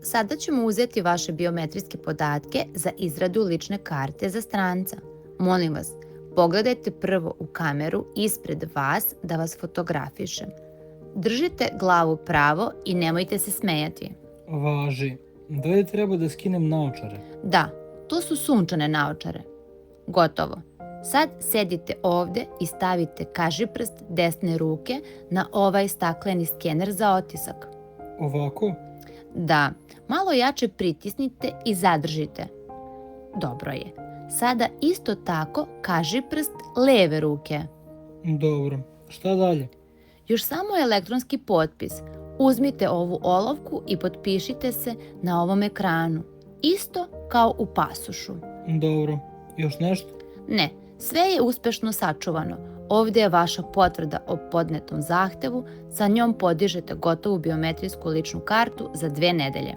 Sada ćemo uzeti vaše biometrijske podatke za izradu lične karte za stranca. Molim vas, pogledajte prvo u kameru ispred vas da vas fotografišem. Držite glavu pravo i nemojte se smejati. Važi. Da li treba da skinem naočare? Da, to su sunčane naočare. Gotovo. Sad sedite ovde i stavite kažiprst desne ruke na ovaj stakleni skener za otisak. Ovako? Da, malo jače pritisnite i zadržite. Dobro je. Sada isto tako kažiprst leve ruke. Dobro. Šta dalje? Još samo elektronski potpis. Uzmite ovu olovku i potpišite se na ovom ekranu. Isto kao u pasošu. Dobro. Još nešto? Ne, sve je uspešno sačuvano. Ovde je vaša potvrda o podnetom zahtevu, sa njom podižete gotovu biometrijsku ličnu kartu za 2 nedelje.